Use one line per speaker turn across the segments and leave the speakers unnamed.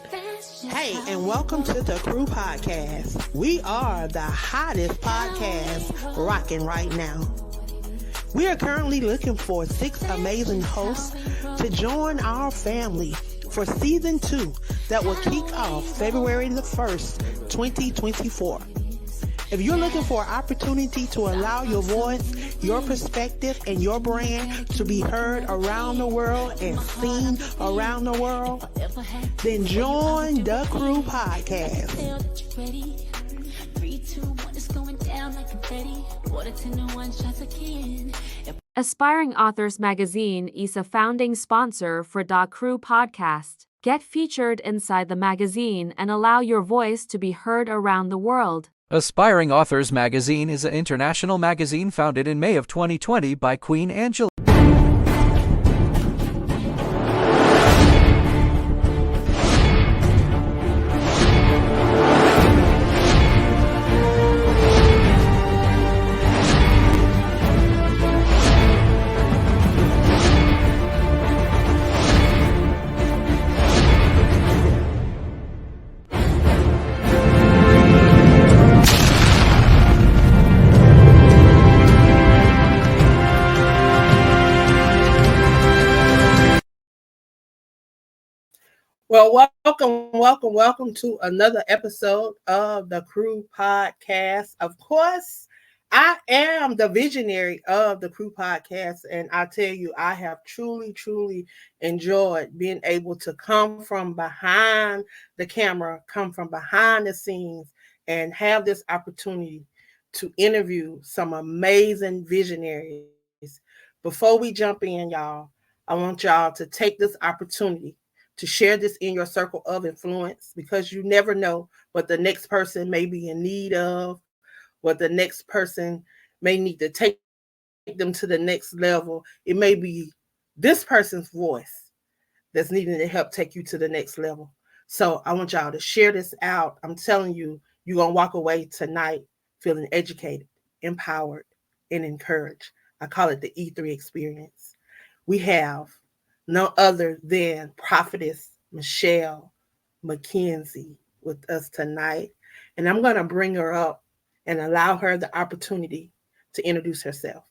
Hey, and welcome to the Crew Podcast. We are the hottest podcast rocking right now. We are currently looking for 6 amazing hosts to join our family for season 2 that will kick off February the 1st, 2024. If you're looking for an opportunity to allow your voice, your perspective, and your brand to be heard around the world and seen around the world, then join the Crew Podcast.
Aspiring Authors Magazine is a founding sponsor for Da Crew Podcast. Get featured inside the magazine and allow your voice to be heard around the world.
Aspiring Authors Magazine is an international magazine founded in May of 2020 by Queen Angela.
Well, welcome to another episode of the Crew Podcast. Of course, I am the visionary of the Crew Podcast, and I tell you, I have truly enjoyed being able to come from behind the camera, come from behind the scenes, and have this opportunity to interview some amazing visionaries. Before we jump in, y'all, I want y'all to take this opportunity to share this in your circle of influence, because you never know what the next person may be in need of, what the next person may need to take them to the next level. It may be this person's voice that's needing to help take you to the next level. So I want y'all to share this out. I'm telling you, you're going to walk away tonight feeling educated, empowered, and encouraged. I call it the E3 experience. We have no other than Prophetess Michelle McKenize with us tonight. And I'm going to bring her up and allow her the opportunity to introduce herself.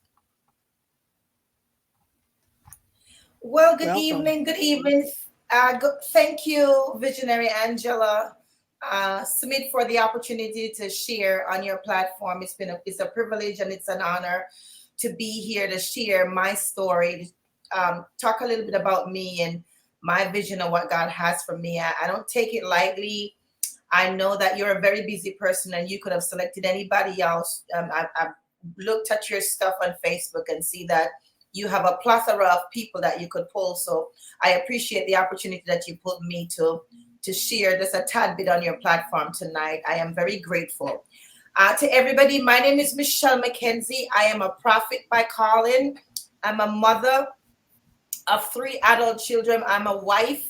Well, good evening. Thank you, Visionary Angela Smith, for the opportunity to share on your platform. It's a privilege and it's an honor to be here to share my story, talk a little bit about me and my vision of what God has for me. I don't take it lightly. I know that you're a very busy person and you could have selected anybody else. I've looked at your stuff on Facebook and see that you have a plethora of people that you could pull. So I appreciate the opportunity that you put me to share just a tad bit on your platform tonight. I am very grateful. To everybody, my name is Michelle McKenize. I am a prophet by calling. I'm a mother of 3 adult children. I'm a wife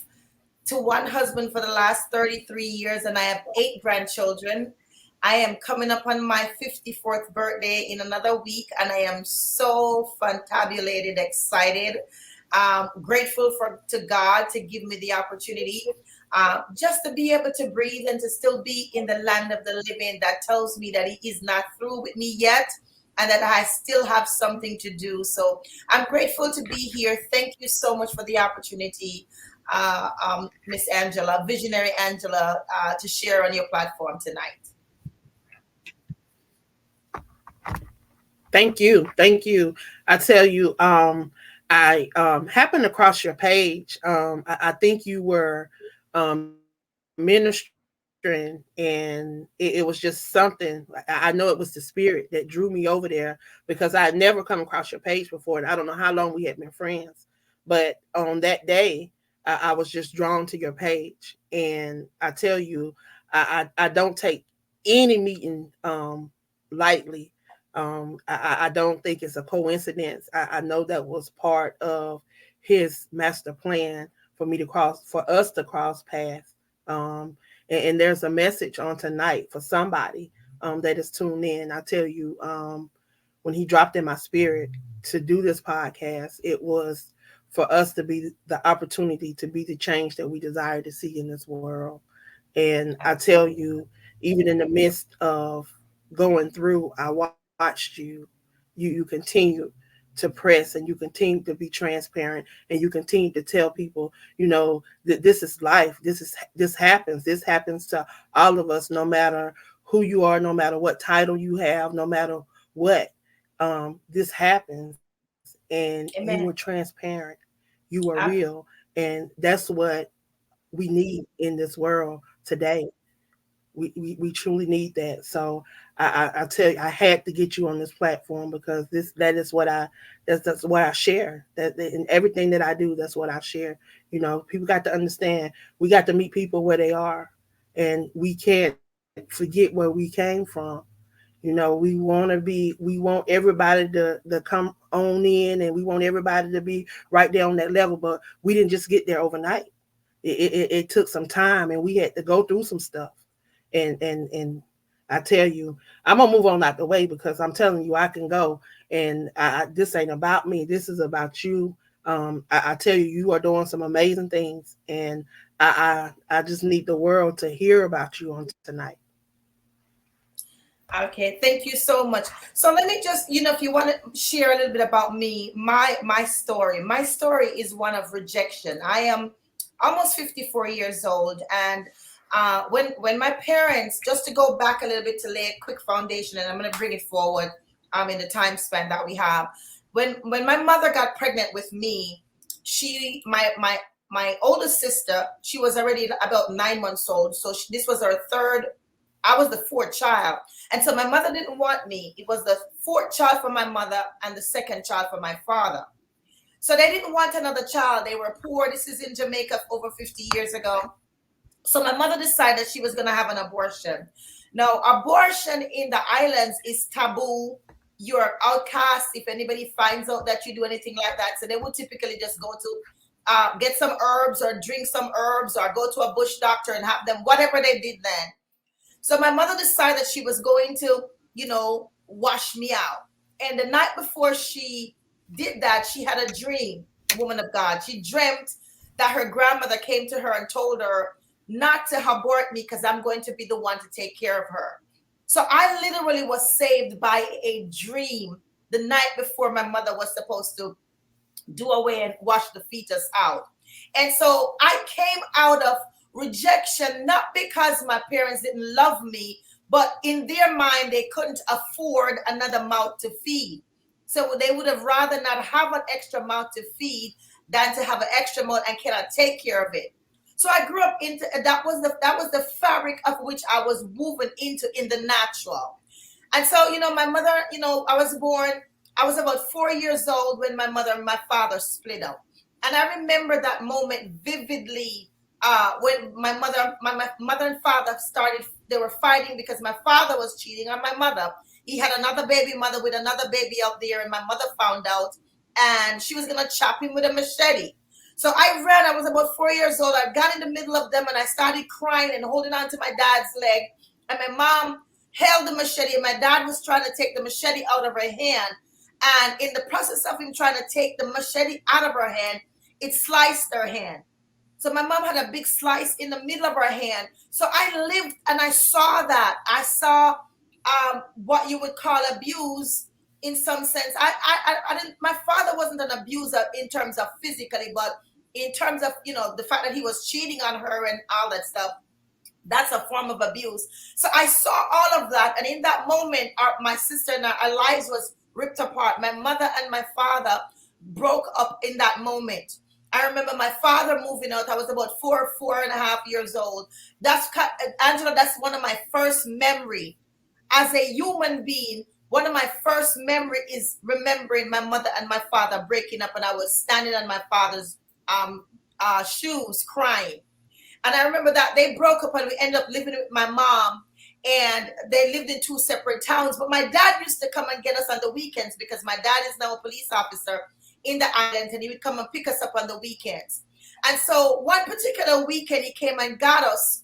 to 1 husband for the last 33 years, and I have 8 grandchildren. I am coming up on my 54th birthday in another week, and I am so fantabulated, excited, grateful to God to give me the opportunity just to be able to breathe and to still be in the land of the living. That tells me that He is not through with me yet, and that I still have something to do. So I'm grateful to be here. Thank you so much for the opportunity, Miss Angela, Visionary Angela, to share on your platform tonight.
Thank you. I tell you, I happened across your page. I think you were ministering, and it was just something. I know it was the spirit that drew me over there, because I had never come across your page before, and I don't know how long we had been friends, but on that day I was just drawn to your page. And I tell you, I don't take any meeting lightly. I don't think it's a coincidence. I know that was part of His master plan for us to cross paths. And there's a message on tonight for somebody that is tuned in. I tell you, when He dropped in my spirit to do this podcast, it was for us to be the opportunity to be the change that we desire to see in this world. And I tell you, even in the midst of going through, I watched you. You continue to press, and you continue to be transparent, and you continue to tell people, that this is life. This happens. This happens to all of us, no matter who you are, no matter what title you have, no matter what. This happens, and you were
Amen.
transparent. You were
I,
real, and that's what we need in this world today. We truly need that. So I tell you, I had to get you on this platform because that is what that's what I share. That in everything that I do, that's what I share. People got to understand. We got to meet people where they are, and we can't forget where we came from. We want everybody to come on in, and we want everybody to be right there on that level. But we didn't just get there overnight. It took some time, and we had to go through some stuff. And I tell you, I'm gonna move on out the way because I'm telling you, I can go. And this ain't about me. This is about you. I tell you, you are doing some amazing things, and I just need the world to hear about you on tonight.
okay, thank you so much. So let me just, if you want to share a little bit about me, my story. My story is one of rejection. I am almost 54 years old, and when my parents, just to go back a little bit to lay a quick foundation, and I'm going to bring it forward in the time span that we have. When my mother got pregnant with me, my oldest sister, she was already about 9 months old, so this was her third. I was the fourth child, and so my mother didn't want me. It was the fourth child for my mother and the second child for my father. So they didn't want another child. They were poor. This is in Jamaica over 50 years ago. So my mother decided she was going to have an abortion. Now, abortion in the islands is taboo. You're outcast if anybody finds out that you do anything like that. So they would typically just go to get some herbs or drink some herbs or go to a bush doctor and have them, whatever they did then. So my mother decided she was going to, wash me out. And the night before she did that, she had a dream, woman of God. She dreamt that her grandmother came to her and told her not to abort me because I'm going to be the one to take care of her. So I literally was saved by a dream the night before my mother was supposed to do away and wash the fetus out. And so I came out of rejection, not because my parents didn't love me, but in their mind, they couldn't afford another mouth to feed. So they would have rather not have an extra mouth to feed than to have an extra mouth and cannot take care of it. So I grew up into that was the fabric of which I was moving into in the natural. And so, my mother, I was about 4 years old when my mother and my father split up. And I remember that moment vividly when my mother and father they were fighting because my father was cheating on my mother. He had another baby mother with another baby out there, and my mother found out, and she was going to chop him with a machete. So I ran. I was about 4 years old. I got in the middle of them, and I started crying and holding on to my dad's leg. And my mom held the machete, and my dad was trying to take the machete out of her hand. And in the process of him trying to take the machete out of her hand, it sliced her hand. So my mom had a big slice in the middle of her hand. So I lived and I saw that. I saw what you would call abuse in some sense. I didn't. My father wasn't an abuser in terms of physically, but in terms of the fact that he was cheating on her and all that stuff. That's a form of abuse. So I saw all of that, and in that moment, my sister and our lives was ripped apart. My mother and my father broke up in that moment. I remember my father moving out. I was about 4.5 years old. Angela, that's one of my first memory. As a human being, one of my first memory is remembering my mother and my father breaking up, and I was standing on my father's shoes crying. And I remember that they broke up and we ended up living with my mom, and they lived in two separate towns. But my dad used to come and get us on the weekends because my dad is now a police officer in the islands, and he would come and pick us up on the weekends. And so one particular weekend, he came and got us,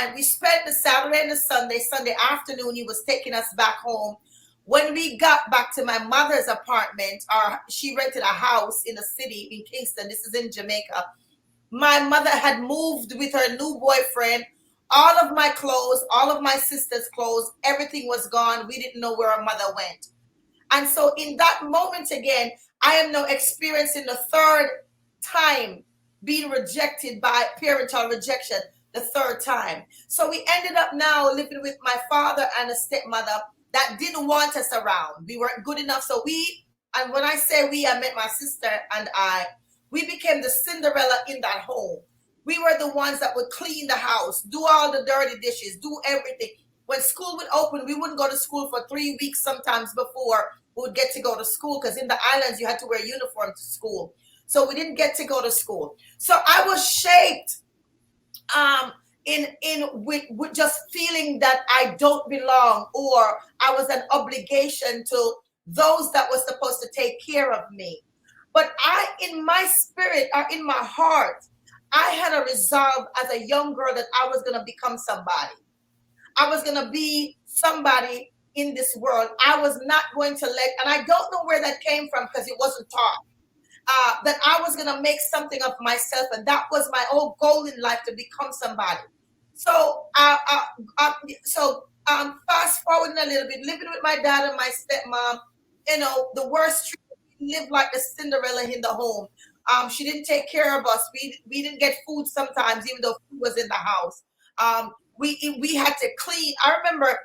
and we spent the Saturday and the Sunday afternoon, he was taking us back home. When we got back to my mother's apartment, or she rented a house in the city in Kingston, this is in Jamaica. My mother had moved with her new boyfriend. All of my clothes, all of my sister's clothes, everything was gone. We didn't know where our mother went. And so in that moment again, I am now experiencing the third time being rejected by parental rejection, the third time. So we ended up now living with my father and a stepmother that didn't want us around. We weren't good enough. So and when I say we, I meant my sister and we became the Cinderella in that home. We were the ones that would clean the house, do all the dirty dishes, do everything. When school would open, we wouldn't go to school for 3 weeks sometimes before we would get to go to school, because in the islands you had to wear a uniform to school. So we didn't get to go to school. So I was shaped with just feeling that I don't belong, or I was an obligation to those that were supposed to take care of me. But in my spirit or in my heart, I had a resolve as a young girl that I was going to become somebody. I was going to be somebody in this world. I was not going to and I don't know where that came from because it wasn't taught, that I was going to make something of myself. And that was my whole goal in life, to become somebody. So, fast forwarding a little bit, living with my dad and my stepmom, the worst treatment, lived like the Cinderella in the home. She didn't take care of us. We didn't get food sometimes, even though food was in the house. We had to clean. I remember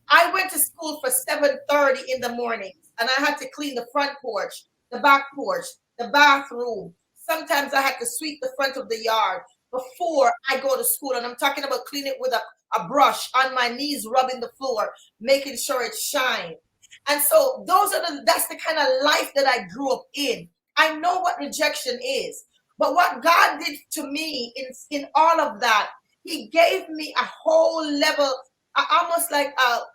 I went to school for 7:30 in the morning, and I had to clean the front porch, the back porch, the bathroom. Sometimes I had to sweep the front of the yard before I go to school. And I'm talking about cleaning it with a brush on my knees, rubbing the floor, making sure it shines. And so that's the kind of life that I grew up in. I know what rejection is, but what God did to me in all of that, he gave me a whole level, almost like a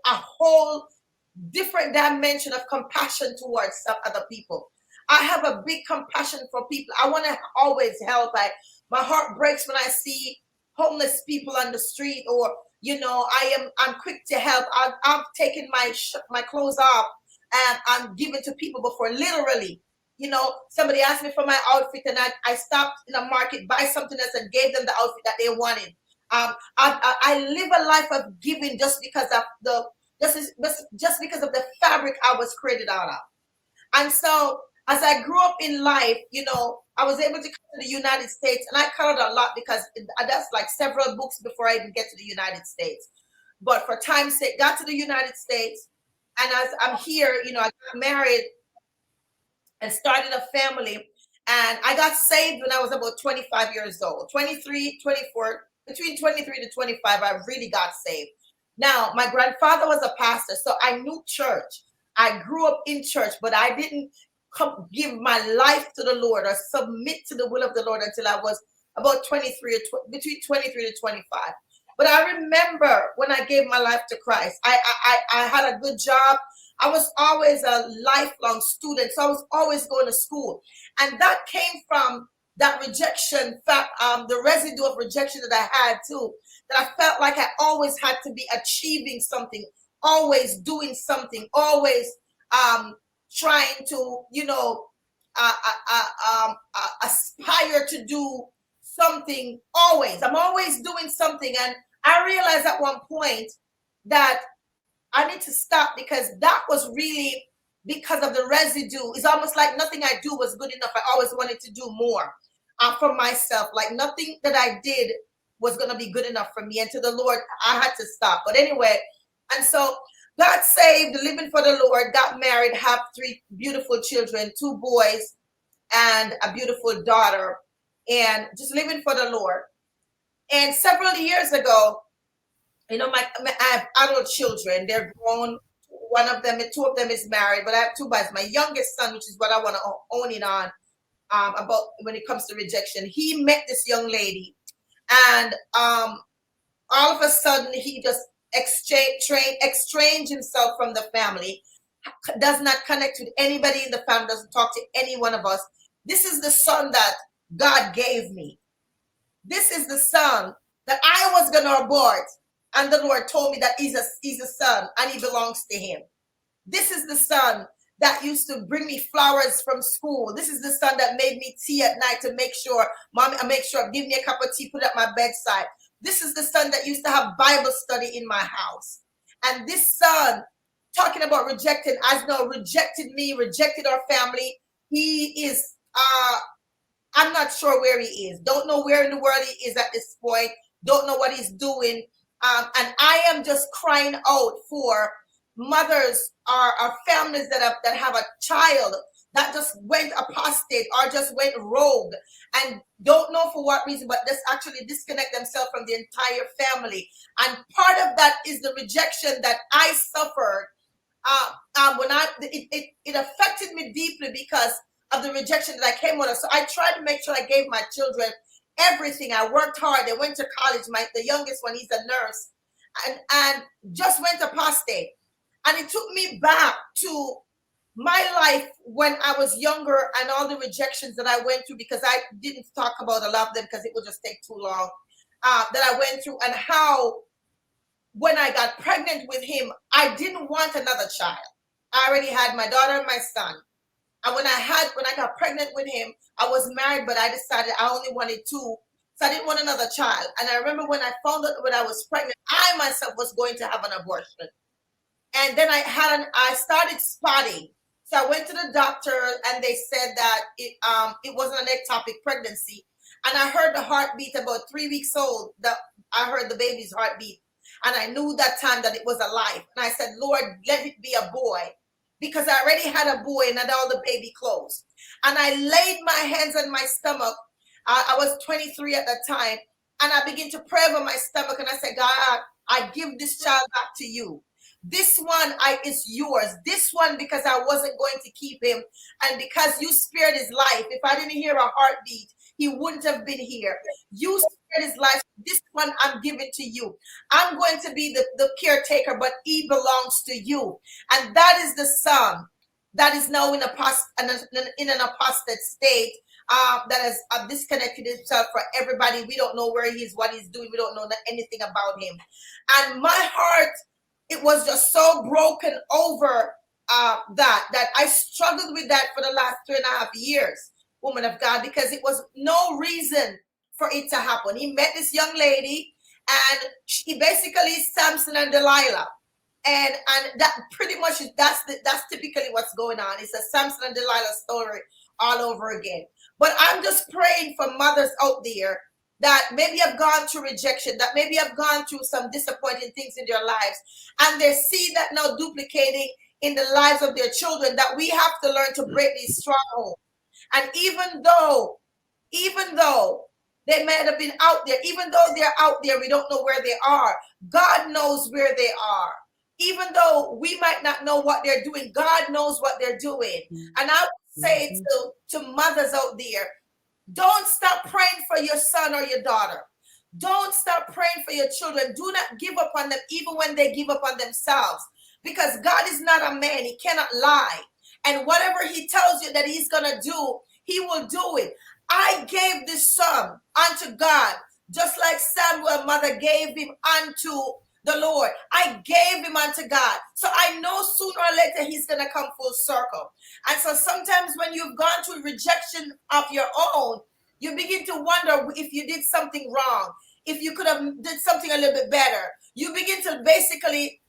whole different dimension of compassion towards some other people. I have a big compassion for people. I want to always help. My heart breaks when I see homeless people on the street, or I'm quick to help. I've taken my clothes off and I'm giving to people before, literally. Somebody asked me for my outfit, and I stopped in a market, buy something else, and gave them the outfit that they wanted. I live a life of giving just because of the fabric I was created out of. And so as I grew up in life, I was able to come to the United States, and I colored a lot because that's like several books before I even get to the United States. But for time's sake, got to the United States, and as I'm here, I got married and started a family. And I got saved when I was about 25 years old, 23, 24, between 23 to 25, I really got saved. Now, my grandfather was a pastor, so I knew church. I grew up in church, but I didn't give my life to the Lord or submit to the will of the Lord until I was about 23 or between 23 to 25. But I remember when I gave my life to Christ, I had a good job. I was always a lifelong student, so I was always going to school. And that came from that rejection, the residue of rejection that I had too, that I felt like I always had to be achieving something, always doing something, always trying to, aspire to do something always. I'm always doing something. And I realized at one point that I need to stop, because that was really because of the residue. It's almost like nothing I do was good enough. I always wanted to do more for myself. Like nothing that I did was going to be good enough for me. And to the Lord, I had to stop. But anyway, and so got saved, living for the Lord, got married, have 3 beautiful children, 2 boys and a beautiful daughter, and just living for the Lord. And several years ago, I have adult children. They're grown. 2 of them is married, but I have 2 boys. My youngest son, which is what I want to own it on, about when it comes to rejection. He met this young lady, and all of a sudden he just estranged himself from the family, does not connect with anybody in the family, doesn't talk to any one of us. This is the son that God gave me. This is the son that I was going to abort And the Lord told me that he's a son and he belongs to him. This is the son that used to bring me flowers from school. This is the son that made me tea at night to make sure, Mommy, give me a cup of tea, put it at my bedside. This is the son that used to have Bible study in my house. And this son, talking about rejecting, as now rejected me, rejected our family. He is, I'm not sure where he is. Don't know where in the world he is at this point. Don't know what he's doing. And I am just crying out for mothers or families that have a child that just went apostate or just went rogue and don't know for what reason, but just actually disconnect themselves from the entire family. And part of that is the rejection that I suffered. When it affected me deeply because of the rejection that I came under. So I tried to make sure I gave my children everything. I worked hard. They went to college. The youngest one, he's a nurse, and just went apostate. And it took me back to my life when I was younger and all the rejections that I went through, because I didn't talk about a lot of them because it would just take too long, that I went through, and how when I got pregnant with him, I didn't want another child. I already had my daughter and my son. And when I got pregnant with him, I was married, but I decided I only wanted two. So I didn't want another child. And I remember when I found out when I was pregnant, I myself was going to have an abortion. And then I started spotting. So I went to the doctor and they said that it wasn't an ectopic pregnancy. And I heard the heartbeat about 3 weeks old. I heard the baby's heartbeat. And I knew that time that it was alive. And I said, Lord, let it be a boy. Because I already had a boy and had all the baby clothes. And I laid my hands on my stomach. I was 23 at that time. And I began to pray over my stomach. And I said, God, I give this child back to you. This one is yours. This one, because I wasn't going to keep him. And because you spared his life. If I didn't hear a heartbeat, he wouldn't have been here. You spared his life. This one I'm giving to you. I'm going to be the caretaker, but he belongs to you. And that is the son that is now in an apostate state, that has disconnected himself from everybody. We don't know where he is, what he's doing. We don't know anything about him. And my heart, it was just so broken over that I struggled with that for the last 3.5 years, woman of God, because it was no reason for it to happen. He met this young lady, and she basically is Samson and Delilah. And that pretty much that's typically what's going on. It's a Samson and Delilah story all over again. But I'm just praying for mothers out there that maybe have gone through rejection, that maybe have gone through some disappointing things in their lives, and they see that now duplicating in the lives of their children, that we have to learn to break these strongholds. And even though they may have been out there, even though they're out there, we don't know where they are. God knows where they are. Even though we might not know what they're doing, God knows what they're doing. And I would say to mothers out there, don't stop praying for your son or your daughter. Don't stop praying for your children. Do not give up on them, even when they give up on themselves. Because God is not a man. He cannot lie. And whatever he tells you that he's going to do, he will do it. I gave this son unto God, just like Samuel's mother gave him unto the Lord. I gave him unto God. So I know sooner or later he's going to come full circle. And so sometimes when you've gone through rejection of your own, you begin to wonder if you did something wrong, if you could have did something a little bit better. You begin to basically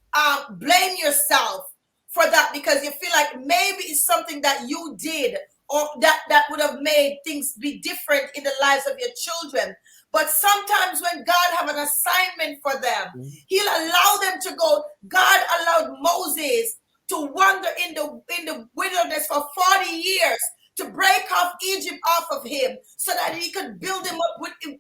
blame yourself for that, because you feel like maybe it's something that you did, or that would have made things be different in the lives of your children. But sometimes when God have an assignment for them, he'll allow them to go. God allowed Moses to wander in the wilderness for 40 years to break off Egypt off of him, so that he could build him up in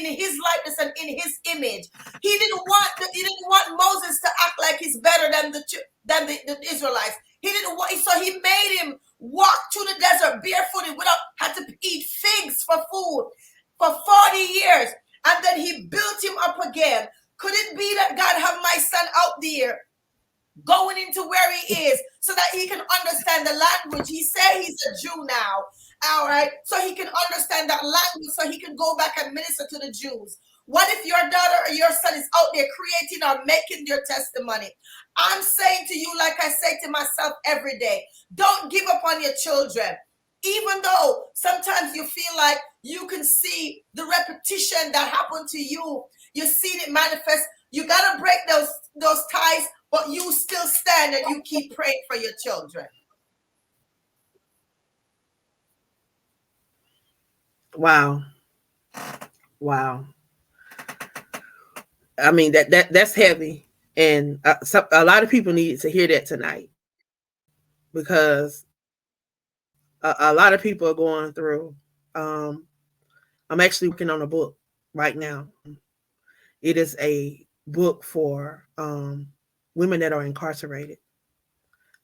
his likeness and in his image. He didn't want Moses to act like he's better than the Israelites. He didn't want, so he made him walk through the desert barefooted, had to eat figs for food for 40 years, and then he built him up again. Could it be that God have my son out there going into where he is, so that he can understand the language? He said he's a Jew now, all right, so he can understand that language, so he can go back and minister to the Jews. What if your daughter or your son is out there creating or making their testimony? I'm saying to you, like I say to myself every day, don't give up on your children. Even though sometimes you feel like you can see the repetition that happened to you, you see it manifest. You got to break those ties, but you still stand and you keep praying for your children.
Wow. I mean, that's heavy, and a lot of people need to hear that tonight, because a lot of people are going through. I'm actually working on a book right now. It is a book for women that are incarcerated.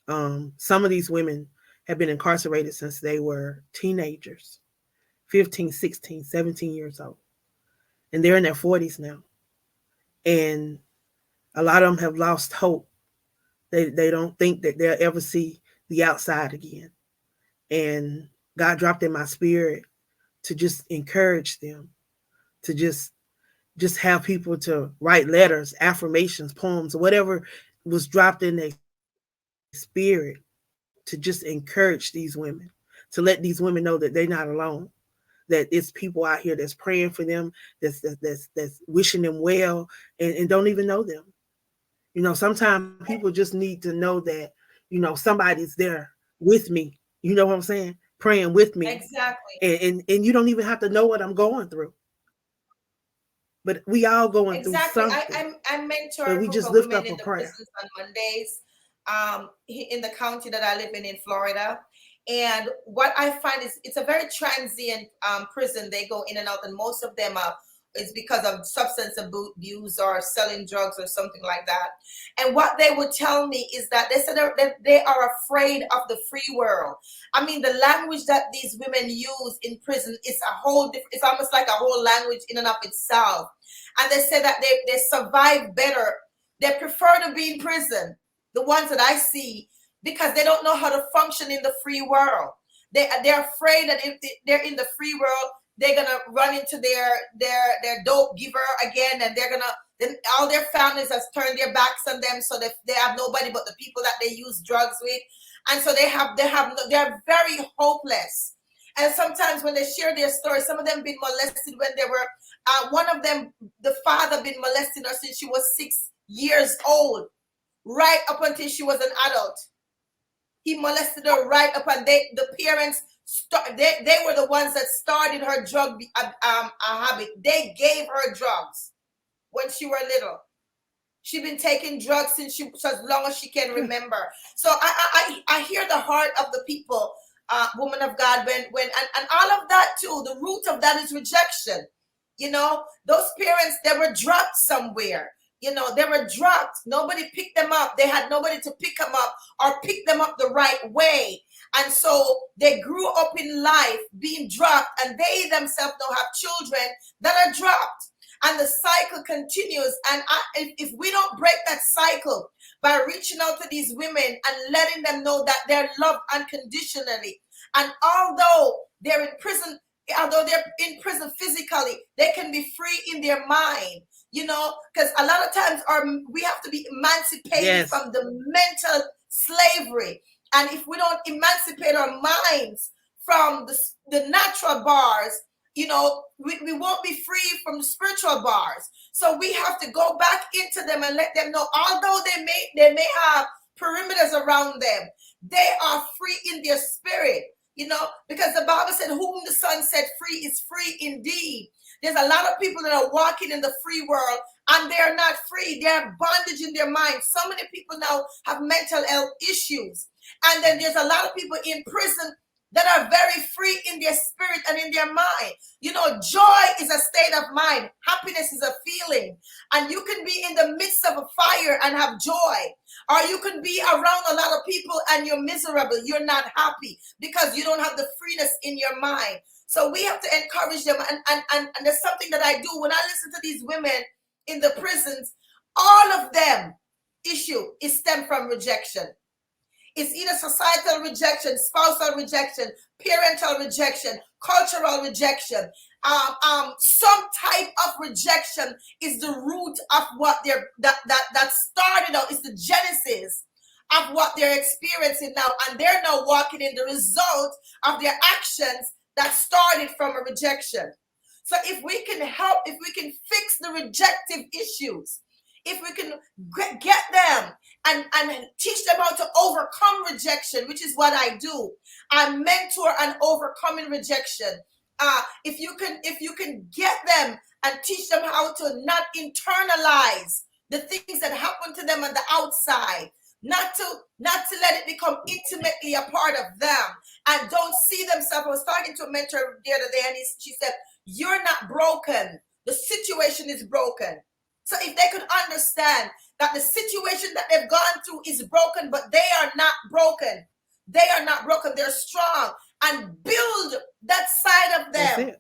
Some of these women have been incarcerated since they were teenagers, 15, 16, 17 years old. And they're in their 40s now. And a lot of them have lost hope. They don't think that they'll ever see the outside again. And God dropped in my spirit to just encourage them, to just have people to write letters, affirmations, poems, whatever was dropped in their spirit, to just encourage these women, to let these women know that they're not alone, that it's people out here that's praying for them, that's wishing them well, and don't even know them. You know, sometimes people just need to know that, you know, somebody's there with me. You know what I'm saying? Praying with me.
Exactly.
And you don't even have to know what I'm going through. But we all going through something.
I mentor
but
a
we
group
just
of
lift
women
up
in
a
the
prayer.
prisons on Mondays, in the county that I live in Florida. And what I find is it's a very transient prison. They go in and out, and most of them is because of substance abuse or selling drugs or something like that. And what they would tell me is that they said that they are afraid of the free world. I mean, the language that these women use in prison is a whole different, it's almost like a whole language in and of itself. And they say that they survive better. They prefer to be in prison, the ones that I see, because they don't know how to function in the free world. They're afraid that if they're in the free world, they're gonna run into their dope giver again, and then all their families has turned their backs on them, so they have nobody but the people that they use drugs with, and so they're very hopeless. And sometimes when they share their story, some of them been molested when they were one of them, the father been molesting her since she was 6 years old, right up until she was an adult. He molested her right up, and the parents they were the ones that started her drug habit. They gave her drugs when she were little. She been taking drugs since as long as she can remember. So I hear the heart of the people, woman of God, when and all of that too. The root of that is rejection. You know, those parents, they were dropped somewhere. You know, they were dropped. Nobody picked them up. They had nobody to pick them up or pick them up the right way. And so they grew up in life being dropped, and they themselves now have children that are dropped. And the cycle continues. And if we don't break that cycle by reaching out to these women and letting them know that they're loved unconditionally, and although they're in prison physically, they can be free in their mind. You know, because a lot of times we have to be emancipated from the mental slavery. And if we don't emancipate our minds from the natural bars, you know, we won't be free from the spiritual bars. So we have to go back into them and let them know, although they may have perimeters around them, they are free in their spirit. You know, because the Bible said, whom the Son set free is free indeed. There's a lot of people that are walking in the free world, and they're not free. They have bondage in their mind. So many people now have mental health issues. And then there's a lot of people in prison that are very free in their spirit and in their mind. You know, joy is a state of mind. Happiness is a feeling. And you can be in the midst of a fire and have joy. Or you can be around a lot of people and you're miserable. You're not happy because you don't have the freeness in your mind. So we have to encourage them. And there's something that I do when I listen to these women in the prisons. All of them issue is stem from rejection. It's either societal rejection, spousal rejection, parental rejection, cultural rejection. Some type of rejection is the root of what that started out. It's the genesis of what they're experiencing now, and they're now walking in the result of their actions that started from a rejection. So if we can help, if we can fix the rejective issues, if we can get them and teach them how to overcome rejection, which is what I do. I mentor on overcoming rejection. If you can get them and teach them how to not internalize the things that happen to them on the outside, not to let it become intimately a part of them, and don't see themselves. I was talking to a mentor the other day, and she said, "You're not broken. The situation is broken." So if they could understand that the situation that they've gone through is broken, but they are not broken. They are not broken. They're strong. And build that side of them.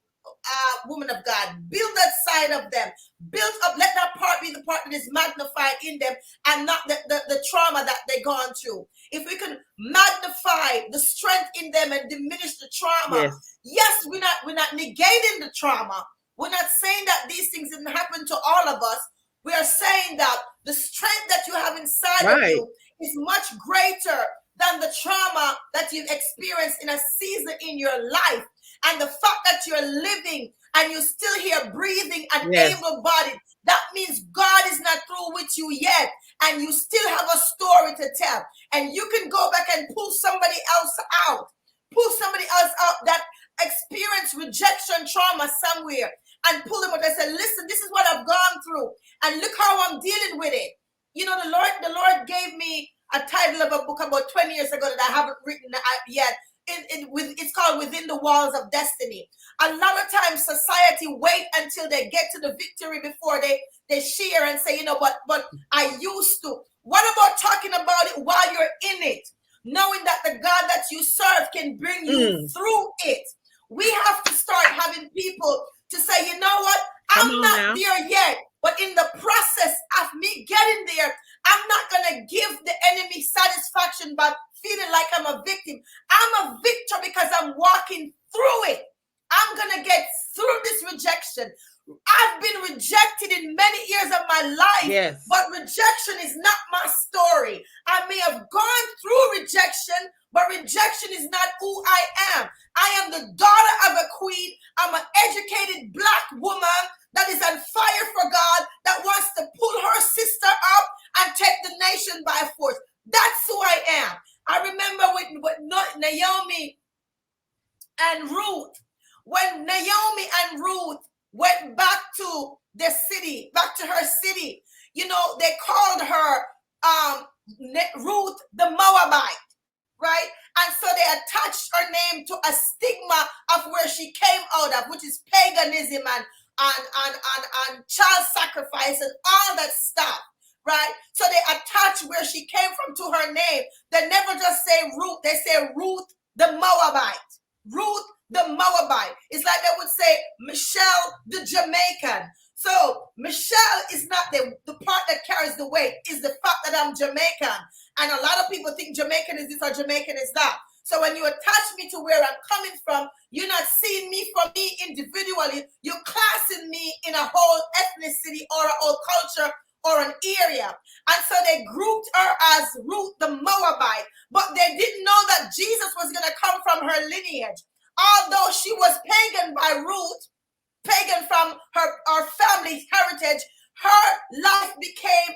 Woman of God, build that side of them. Build up. Let that part be the part that is magnified in them, and not the trauma that they've gone through. If we can magnify the strength in them and diminish the trauma, yes, we're not negating the trauma. We're not saying that these things didn't happen to all of us. We are saying that the strength that you have inside of you is much greater than the trauma that you've experienced in a season in your life. And the fact that you're living and you're still here breathing and able-bodied, that means God is not through with you yet. And you still have a story to tell. And you can go back and pull somebody else out. Pull somebody else out that experienced rejection trauma somewhere, and pull them out and say, "Listen, this is what I've gone through, and look how I'm dealing with it." You know, the Lord gave me a title of a book about 20 years ago that I haven't written yet. It's called Within the Walls of Destiny. A lot of times society wait until they get to the victory before they share and say, but I used to. What about talking about it while you're in it? Knowing that the God that you serve can bring you through it. We have to start having people to say, "You know what? I'm not there yet, but in the process of me getting there, I'm not going to give the enemy satisfaction by feeling like I'm a victim. I'm a victor because I'm walking through it. I'm going to get through this rejection. I've been rejected in many years of my life, but rejection is not my story. I may have gone through rejection, but rejection is not who I am. I am the daughter of a queen. I'm an educated Black woman that is on fire for God, that wants to pull her sister up and take the nation by force. That's who I am. I remember with Naomi and Ruth. When Naomi and Ruth went back to their city, back to her city, they called her Ruth the Moabite, right? And so they attached her name to a stigma of where she came out of, which is paganism and child sacrifice and all that stuff, right? So they attach where she came from to her name. They never just say Ruth, they say Ruth the Moabite. Ruth the Moabite. It's like they would say Michelle the Jamaican. So Michelle is not the part that carries the weight, is the fact that I'm Jamaican. And a lot of people think Jamaican is this or Jamaican is that. So when you attach me to where I'm coming from, you're not seeing me for me individually. You're classing me in a whole ethnicity or a whole culture or an area. And so they grouped her as Ruth the Moabite, but they didn't know that Jesus was going to come from her lineage. Although she was pagan by Ruth, pagan from her family's heritage, her life became,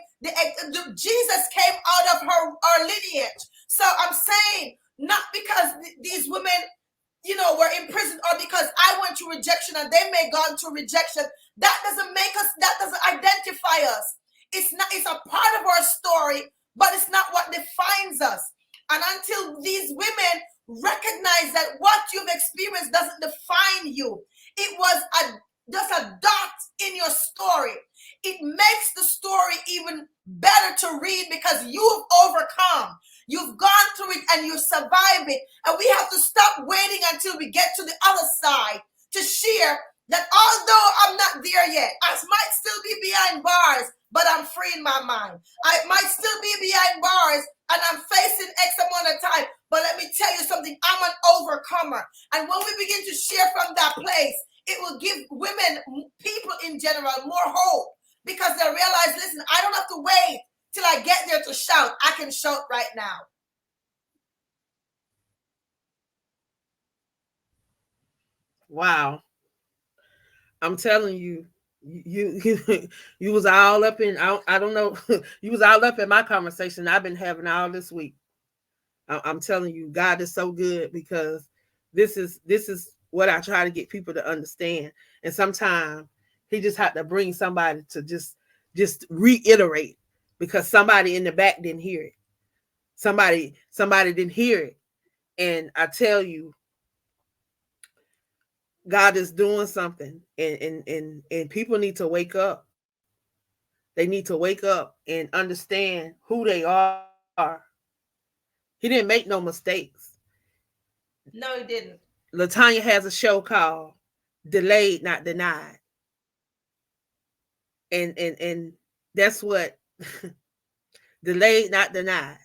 Jesus came out of her lineage. So I'm saying, not because these women, were in prison, or because I went through rejection and they may gone through rejection, that doesn't make us, that doesn't identify us. It's a part of our story, but it's not what defines us. And until these women recognize that what you've experienced doesn't define you, it was just a dot in your story. It makes the story even better to read because you've overcome. You've gone through it and you survived it. And we have to stop waiting until we get to the other side to share that although I'm not there yet, I might still be behind bars, but I'm free in my mind. I might still be behind bars and I'm facing X amount of time, but let me tell you something, I'm an overcomer. And when we begin to share from that place, it will give women, people in general, more hope, because they realize, listen, I don't have to wait till I get there to shout. I can shout right now.
Wow. I'm telling you, you was all up in, I don't know, you was all up in my conversation I've been having all this week. I'm telling you, God is so good, because this is what I try to get people to understand. And sometimes he just had to bring somebody to just reiterate, because somebody in the back didn't hear it. Somebody didn't hear it. And I tell you, God is doing something, and people need to wake up. They need to wake up and understand who they are. He didn't make no mistakes.
No, he didn't.
LaTanya has a show called Delayed Not Denied. And that's what delayed not denied.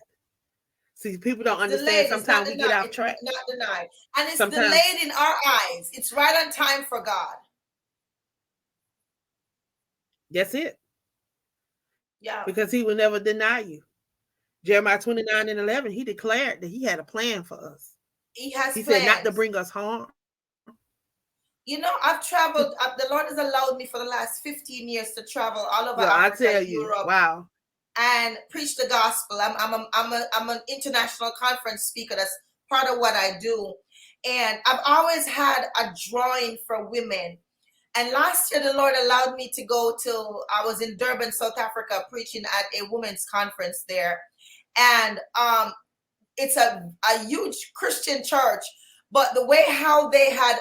See, people don't understand. Sometimes we get off track.
It's not denied. And it's delayed in our eyes. It's right on time for God.
That's it.
Yeah.
Because he will never deny you. Jeremiah 29:11, he declared that he had a plan for us.
He has
He
plans.
said not to bring us harm.
You know, I've traveled. The Lord has allowed me for the last 15 years to travel all over Africa, Europe.
Wow.
And preach the gospel. I'm an international conference speaker. That's part of what I do. And I've always had a drawing for women. And last year, the Lord allowed me to go to, I was in Durban, South Africa, preaching at a women's conference there. And it's a huge Christian church. But the way how they had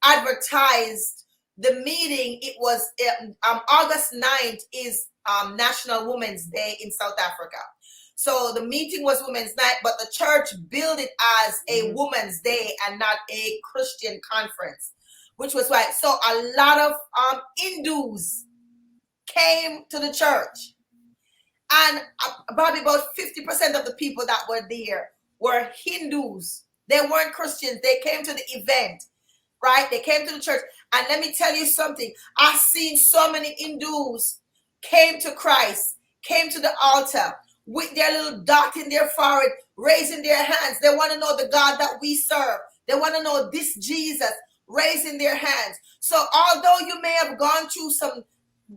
advertised the meeting, it was August 9th is National Women's Day in South Africa. So the meeting was Women's Night, but the church billed it as a Women's Day and not a Christian conference, which was right. So a lot of Hindus came to the church, and probably about 50% of the people that were there were Hindus. They weren't Christians. They came to the event, right? They came to the church. And let me tell you something. I've seen so many Hindus came to Christ, came to the altar with their little dot in their forehead, raising their hands. They want to know the God that we serve. They want to know this Jesus, raising their hands. So although you may have gone through some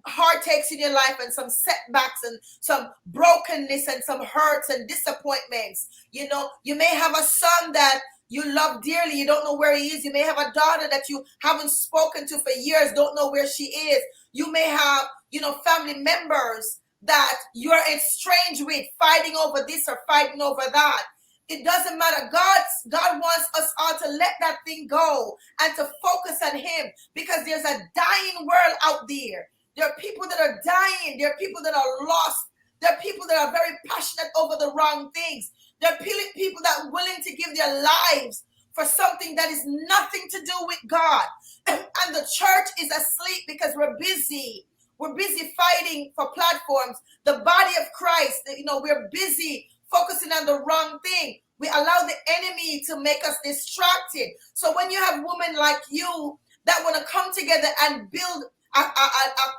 heartaches in your life and some setbacks and some brokenness and some hurts and disappointments, you know, you may have a son that you love dearly, you don't know where he is. You may have a daughter that you haven't spoken to for years, don't know where she is. You may have, you know, family members that you're estranged with, fighting over this or fighting over that. It doesn't matter. God wants us all to let that thing go and to focus on him, because there's a dying world out there. There are people that are dying. There are people that are lost. There are people that are very passionate over the wrong things. There are people that are willing to give their lives for something that is nothing to do with God. And the church is asleep because we're busy. We're busy fighting for platforms. The body of Christ, you know, we're busy focusing on the wrong thing. We allow the enemy to make us distracted. So when you have women like you that want to come together and build a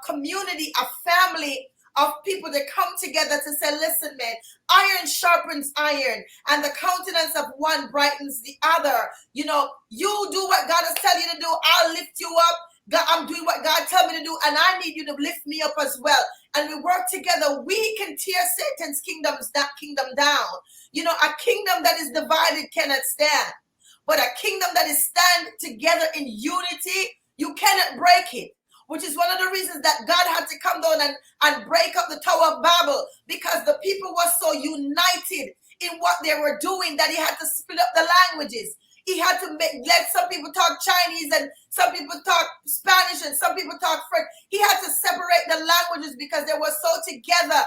community, a family of people that come together to say, listen, man, iron sharpens iron, and the countenance of one brightens the other. You know, you do what God has told you to do. I'll lift you up. God, I'm doing what God told me to do, and I need you to lift me up as well. And we work together. We can tear Satan's kingdom down. You know, a kingdom that is divided cannot stand, but a kingdom that is stand together in unity, you cannot break it. Which is one of the reasons that God had to come down and break up the Tower of Babel, because the people were so united in what they were doing that he had to split up the languages. He had to let some people talk Chinese and some people talk Spanish and some people talk French. He had to separate the languages because they were so together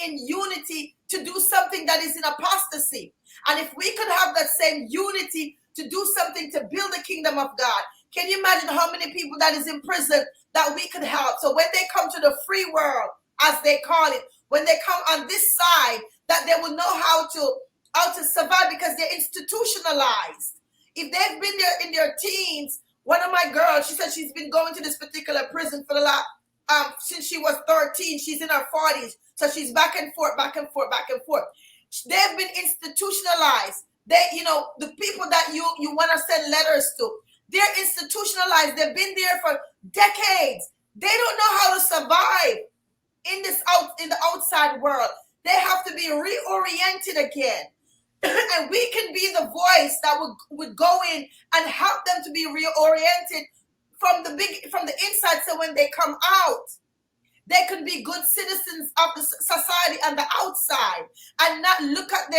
in unity to do something that is in apostasy. And if we could have that same unity to do something to build the kingdom of God, can you imagine how many people that is in prison that we could help? So when they come to the free world, as they call it, when they come on this side, that they will know how to survive because they're institutionalized. If they've been there in their teens, one of my girls, she said she's been going to this particular prison for the last since she was 13. She's in her 40s, so she's back and forth, back and forth, back and forth. They've been institutionalized. They, the people that you want to send letters to, they're institutionalized. They've been there for decades. They don't know how to survive in the outside world. They have to be reoriented again. And we can be the voice that would go in and help them to be reoriented from the inside, so when they come out, they could be good citizens of the society on the outside and not look at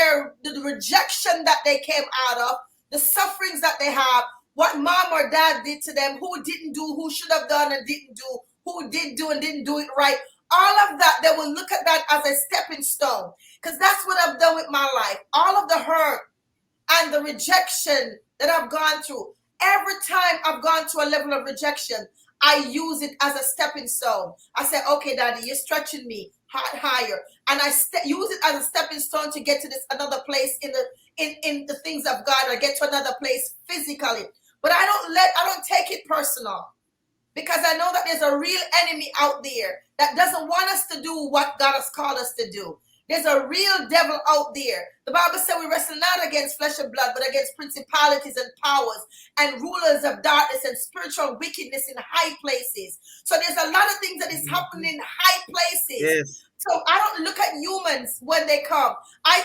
the rejection that they came out of, the sufferings that they have, what mom or dad did to them, who didn't do, who should have done and didn't do, who did do and didn't do it right. All of that, they will look at that as a stepping stone, because that's what I've done with my life. All of the hurt and the rejection that I've gone through, every time I've gone to a level of rejection, I use it as a stepping stone. I say, okay, Daddy, you're stretching me higher. And I use it as a stepping stone to get to this another place in the things of God, or get to another place physically. But I don't take it personal, because I know that there's a real enemy out there that doesn't want us to do what God has called us to do. There's a real devil out there. The Bible said we wrestle not against flesh and blood, but against principalities and powers and rulers of darkness and spiritual wickedness in high places. So there's a lot of things that is happening in high places.
Yes.
So I don't look at humans when they come. I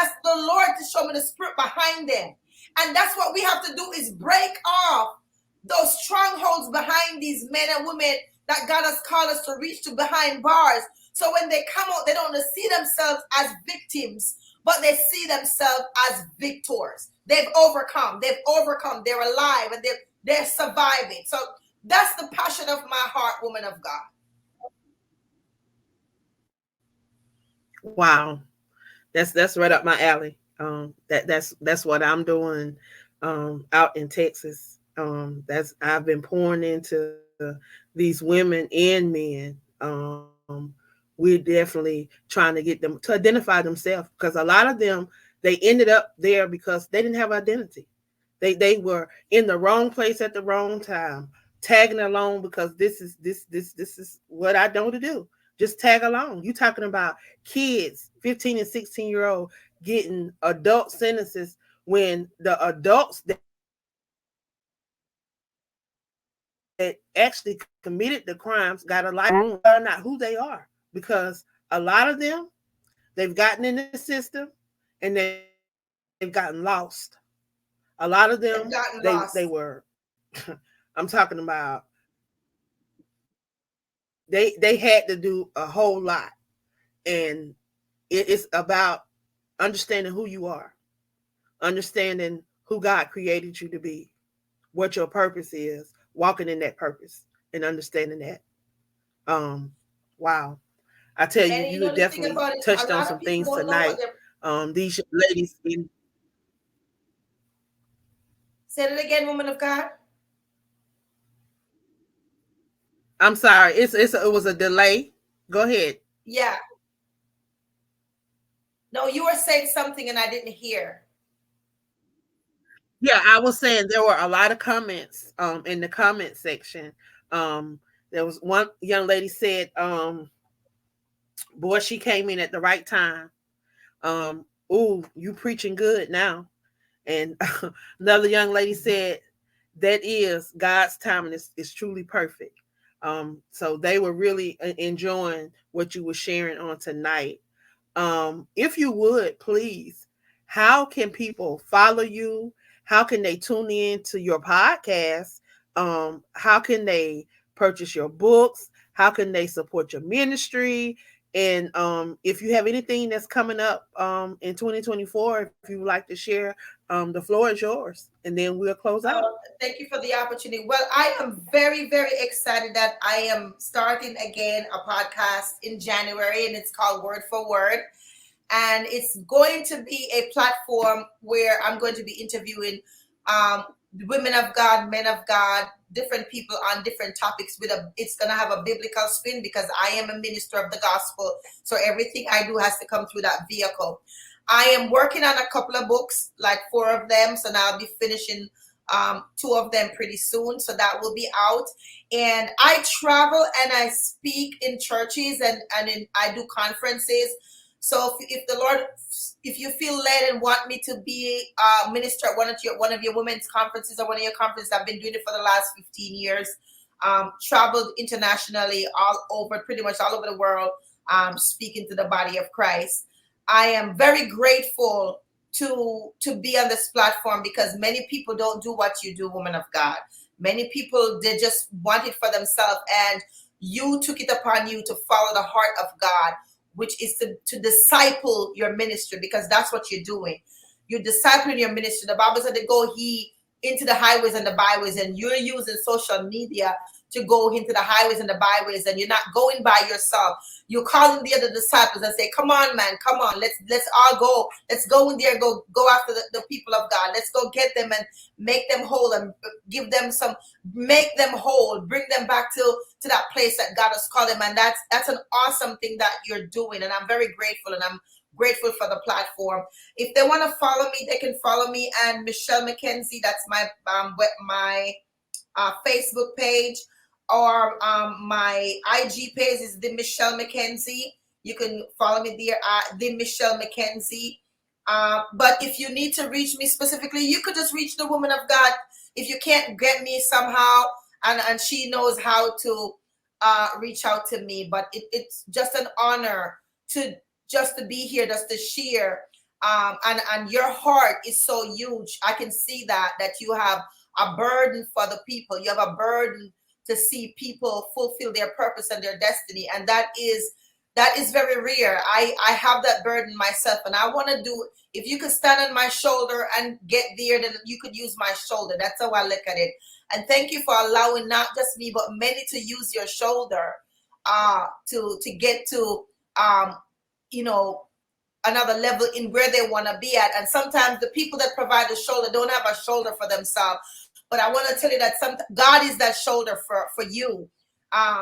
ask the Lord to show me the spirit behind them. And that's what we have to do, is break off those strongholds behind these men and women that God has called us to reach to behind bars. So when they come out, they don't see themselves as victims, but they see themselves as victors. They've overcome. They're alive, and they're surviving. So that's the passion of my heart, woman of God.
Wow, that's right up my alley. That's what I'm doing out in Texas. I've been pouring into these women and men. We're definitely trying to get them to identify themselves, because a lot of them, they ended up there because they didn't have identity. They were in the wrong place at the wrong time, tagging along because this is what I know to do. Just tag along. You talking about kids, 15 and 16-year-old getting adult sentences when the adults that actually committed the crimes got a life, are not who they are, because a lot of them, they've gotten in the system and they've gotten lost. A lot of them, they were, I'm talking about, they had to do a whole lot. And it's about understanding who you are, understanding who God created you to be, what your purpose is, walking in that purpose and understanding that. Wow. I tell you, you definitely touched on some things tonight. These ladies in.
Say it again, woman of God.
I'm sorry. It was a delay. Go ahead.
Yeah. No, you were saying something and I didn't hear.
Yeah, I was saying there were a lot of comments in the comment section. There was one young lady said, boy, she came in at the right time. Ooh, you preaching good now. And another young lady said, that is God's timing is truly perfect. So they were really enjoying what you were sharing on tonight. If you would, please, how can people follow you? How can they tune in to your podcast? How can they purchase your books? How can they support your ministry? And if you have anything that's coming up in 2024, if you would like to share, the floor is yours. And then we'll close out.
Thank you for the opportunity. Well, I am very, very excited that I am starting again a podcast in January, and it's called Word for Word. And it's going to be a platform where I'm going to be interviewing women of God, men of God, different people on different topics it's going to have a biblical spin because I am a minister of the gospel. So everything I do has to come through that vehicle. I am working on a couple of books, like 4 of them. So now I'll be finishing 2 of them pretty soon. So that will be out. And I travel and I speak in churches and I do conferences. So if the Lord, if you feel led and want me to be a minister at one of your women's conferences or one of your conferences, I've been doing it for the last 15 years. Traveled internationally pretty much all over the world, speaking to the body of Christ. I am very grateful to be on this platform because many people don't do what you do, woman of God. Many people, they just want it for themselves, and you took it upon you to follow the heart of God, which is to disciple your ministry, because that's what you're doing. You're discipling your ministry. The Bible said to go into the highways and the byways, and you're using social media to go into the highways and the byways, and you're not going by yourself. You're calling the other disciples and say, come on, man, come on, let's all go. Let's go in there, go after the people of God. Let's go get them and make them whole and make them whole, bring them back to that place that God has called them. And that's an awesome thing that you're doing. And I'm very grateful, and I'm grateful for the platform. If they want to follow me, they can follow me and Michelle McKenzie. That's my Facebook page, or my IG page is the Michelle McKenzie. You can follow me there at the Michelle McKenzie. But if you need to reach me specifically, you could just reach the woman of God. If you can't get me somehow, and she knows how to reach out to me. But it's just an honor to be here, just to share. And your heart is so huge. I can see that you have a burden for the people. You have a burden to see people fulfill their purpose and their destiny. And that is very rare. I have that burden myself, and I want to do, if you could stand on my shoulder and get there, then you could use my shoulder. That's how I look at it. And thank you for allowing not just me, but many to use your shoulder to get to, another level in where they want to be at. And sometimes the people that provide the shoulder don't have a shoulder for themselves. But I want to tell you that God is that shoulder for you,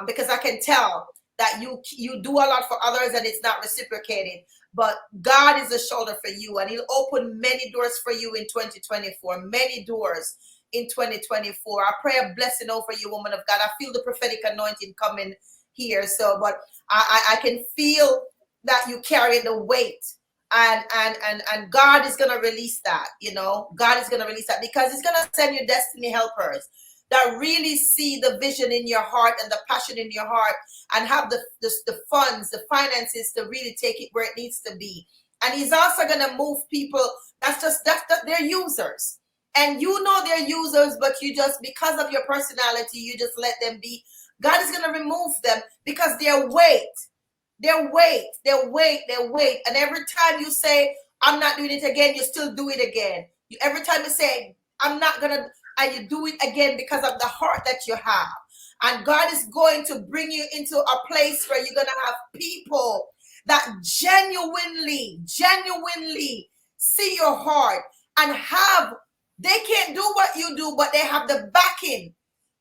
because I can tell that you do a lot for others and it's not reciprocated. But God is a shoulder for you, and He'll open many doors for you in 2024. Many doors in 2024. I pray a blessing over you, woman of God. I feel the prophetic anointing coming here. So, but I can feel that you carry the weight, and God is going to release that. God is going to release that, because He's going to send you destiny helpers that really see the vision in your heart and the passion in your heart, and have the funds, the finances to really take it where it needs to be. And He's also going to move people they're users, and they're users, but you just, because of your personality, you just let them be. God is going to remove them because their weight. And every time you say, I'm not doing it again, you still do it again. Every time you say, I'm not going to, and you do it again because of the heart that you have. And God is going to bring you into a place where you're going to have people that genuinely see your heart, and they can't do what you do, but they have the backing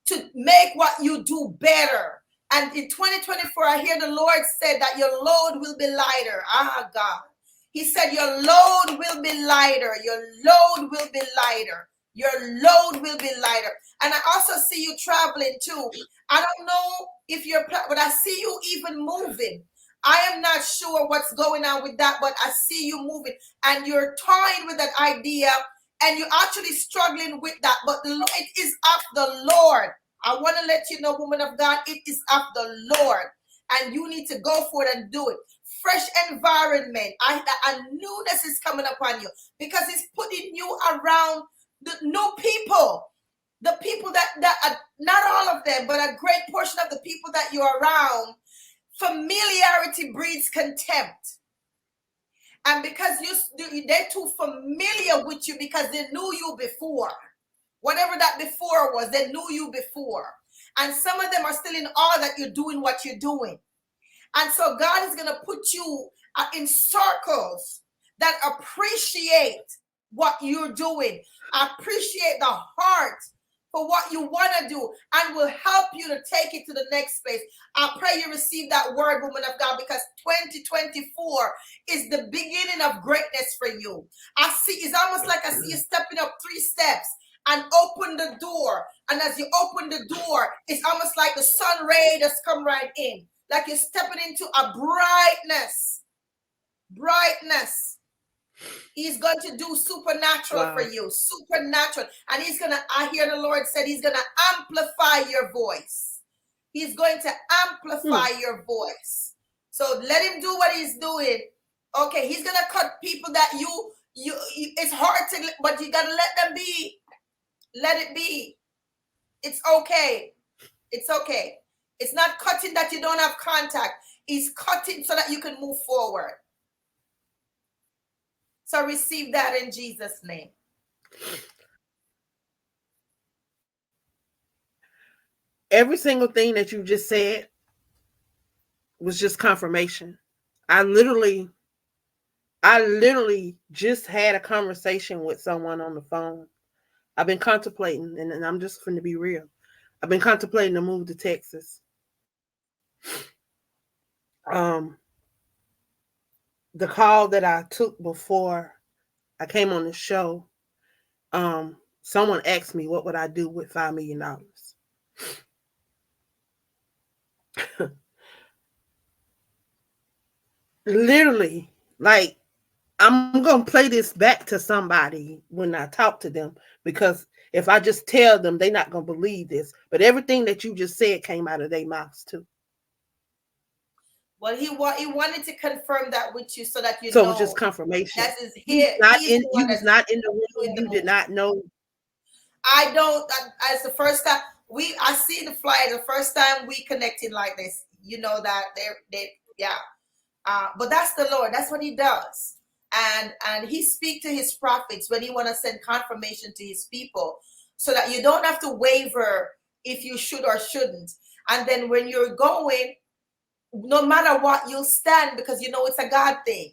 to make what you do better. And in 2024, I hear the Lord said that your load will be lighter. God. He said your load will be lighter. Your load will be lighter. Your load will be lighter. And I also see you traveling too. I don't know if but I see you even moving. I am not sure what's going on with that, but I see you moving. And you're toying with that idea, and you're actually struggling with that. But it is of the Lord. I want to let you know, woman of God, it is of the Lord, and you need to go for it and do it. Fresh environment. A newness is coming upon you, because He's putting you around the new people. The people that are, not all of them, but a great portion of the people that you're around. Familiarity breeds contempt. And because they're too familiar with you, because they knew you before. Whatever that before was, they knew you before. And some of them are still in awe that you're doing what you're doing. And so God is going to put you in circles that appreciate what you're doing. I appreciate the heart for what you want to do and will help you to take it to the next place. I pray you receive that word, woman of God, because 2024 is the beginning of greatness for you. I see, it's almost like I see you stepping up 3 steps and open the door. And as you open the door, it's almost like the sun ray that's come right in. Like you're stepping into a brightness. Brightness. He's going to do supernatural for you, supernatural. And he's going to, I hear the Lord said, he's going to amplify your voice. He's going to amplify your voice. So let him do what he's doing. Okay, he's going to cut people that you it's hard to, but you got to let them be. Let it be. It's okay. It's okay. It's not cutting that you don't have contact. He's cutting so that you can move forward. So receive that in Jesus' name.
Every single thing that you just said was just confirmation. I literally just had a conversation with someone on the phone. I've been contemplating, and I'm just going to be real. I've been contemplating to move to Texas. The call that I took before I came on the show, someone asked me what would I do with $5 million. Literally, like, I'm going to play this back to somebody when I talk to them, because if I just tell them, they're not going to believe this. But everything that you just said came out of their mouths too.
Well, he wanted to confirm that with you so that you know.
So it was just confirmation.
That is
he was not in the room. You did not know.
I don't. As the first time I see the flyer, the first time we connected like this, you know that yeah. But that's the Lord. That's what he does. And he speaks to his prophets when he want to send confirmation to his people, so that you don't have to waver if you should or shouldn't. And then when you're going, no matter what, you'll stand, because you know it's a God thing.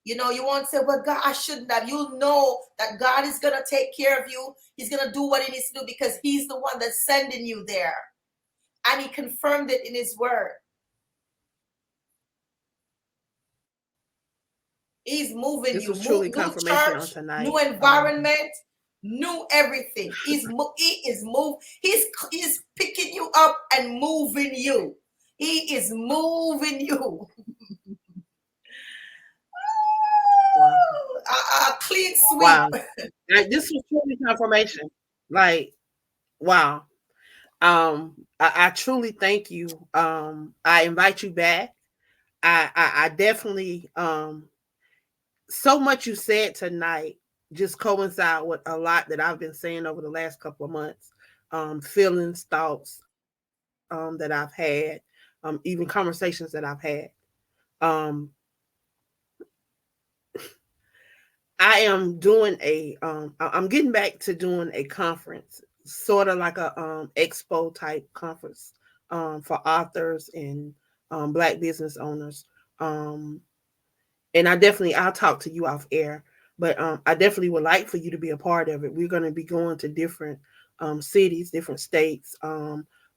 You know, you won't say, well, God, I shouldn't have. You'll know that God is going to take care of you. He's going to do what he needs to do, because he's the one that's sending you there. And he confirmed it in his word. He's moving
this
you.
Was truly
new
confirmation
church,
on tonight.
New environment, new everything. He's picking you up and moving you. He is moving you. A clean sweep.
Wow. This was truly confirmation. Like, wow. I truly thank you. I invite you back. I definitely so much you said tonight just coincide with a lot that I've been saying over the last couple of months. Feelings, thoughts that I've had, even conversations that I've had. I am doing I'm getting back to doing a conference, sort of like a expo type conference for authors and Black business owners. And I'll talk to you off air, but I definitely would like for you to be a part of it. We're going to be going to different cities, different states,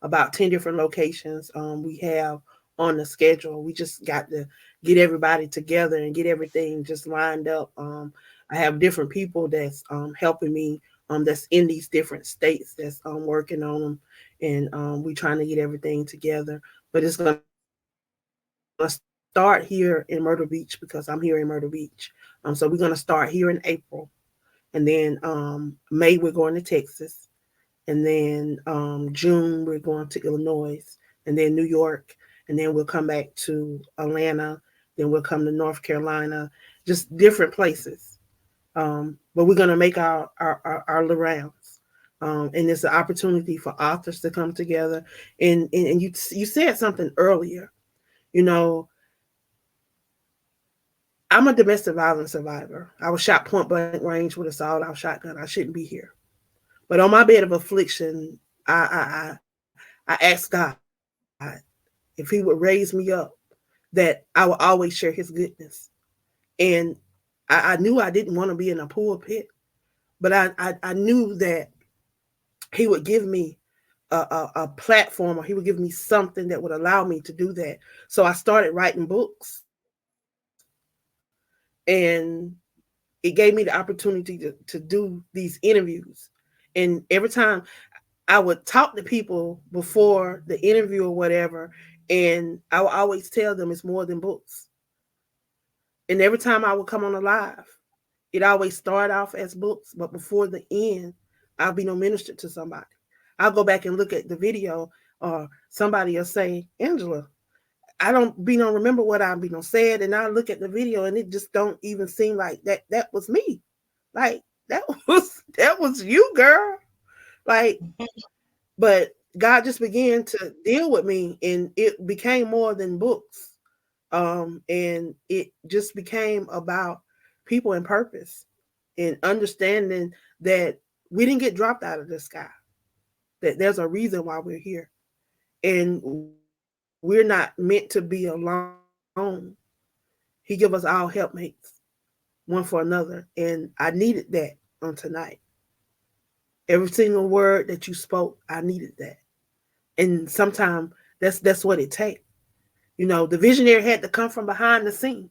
about 10 different locations we have on the schedule. We just got to get everybody together and get everything just lined up. I have different people that's helping me that's in these different states that's working on them, and we're trying to get everything together. But it's going to start here in Myrtle Beach, because I'm here in Myrtle Beach. So we're going to start here in April, and then May we're going to Texas, and then June we're going to Illinois, and then New York, and then we'll come back to Atlanta, then we'll come to North Carolina, just different places. But we're going to make our little rounds. And it's an opportunity for authors to come together. And you said something earlier. You know, I'm a domestic violence survivor. I was shot point blank range with a sawed-off shotgun. I shouldn't be here. But on my bed of affliction, I asked God if he would raise me up, that I would always share his goodness. And I knew I didn't want to be in a pulpit. but I knew that he would give me a platform, or he would give me something that would allow me to do that. So I started writing books, and it gave me the opportunity to do these interviews. And every time I would talk to people before the interview or whatever, and I would always tell them it's more than books. And every time I would come on a live, it always started off as books, but before the end, I'll be no minister to somebody. I'll go back and look at the video, or somebody will say, Angela, I don't remember what I said, and I look at the video and it just don't even seem like that was me. Like that was you, girl. Like, but God just began to deal with me, and it became more than books. And it just became about people and purpose, and understanding that we didn't get dropped out of the sky, that there's a reason why we're here, and we're not meant to be alone. He give us all helpmates, one for another, and I needed that on tonight. Every single word that you spoke, I needed that. And sometimes that's what it takes. The visionary had to come from behind the scene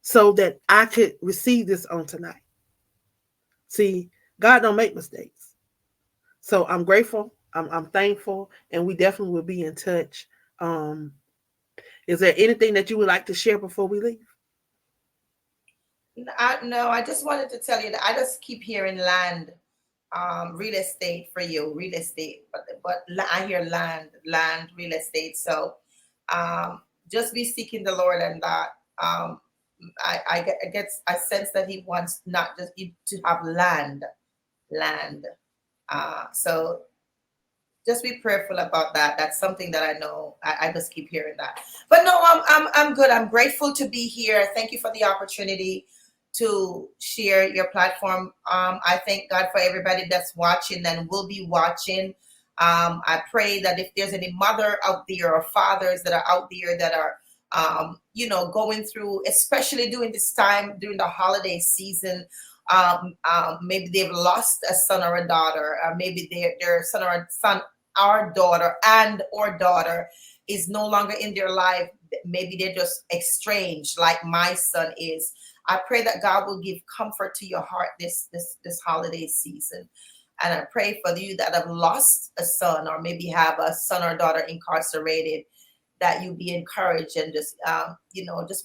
so that I could receive this on tonight. See, God don't make mistakes. So I'm grateful. I'm thankful, and we definitely will be in touch. Is there anything that you would like to share before we leave?
No, I just wanted to tell you that I just keep hearing land, real estate for you, real estate, but I hear land, real estate. So just be seeking the Lord, and that I sense that He wants not just to have land. So just be prayerful about that. That's something that I know. I just keep hearing that. But no, I'm good. I'm grateful to be here. Thank you for the opportunity to share your platform. I thank God for everybody that's watching and will be watching. I pray that if there's any mother out there or fathers that are out there that are going through, especially during this time, during the holiday season, maybe they've lost a son or a daughter, or maybe their son or daughter is no longer in their life. Maybe they're just estranged, like my son is. I pray that God will give comfort to your heart this holiday season. And I pray for you that have lost a son, or maybe have a son or daughter incarcerated, that you be encouraged and just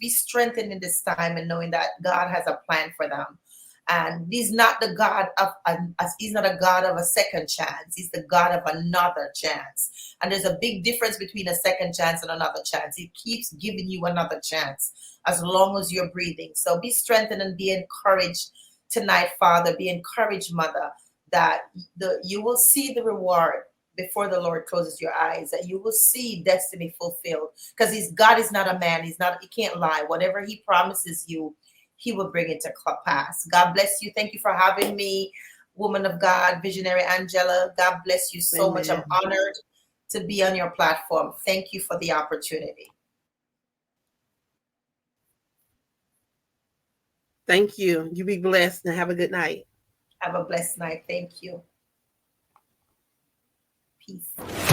be strengthened in this time, and knowing that God has a plan for them. And he's not a God of a second chance. He's the God of another chance. And there's a big difference between a second chance and another chance. He keeps giving you another chance as long as you're breathing. So be strengthened and be encouraged tonight, Father. Be encouraged, Mother, that you will see the reward before the Lord closes your eyes, that you will see destiny fulfilled. Because God is not a man. He can't lie. Whatever he promises you, he will bring it to pass. God bless you. Thank you for having me, woman of God, visionary Angela. God bless you so much. I'm honored to be on your platform. Thank you for the opportunity.
Thank you. You be blessed and have a good night.
Have a blessed night. Thank you. Peace.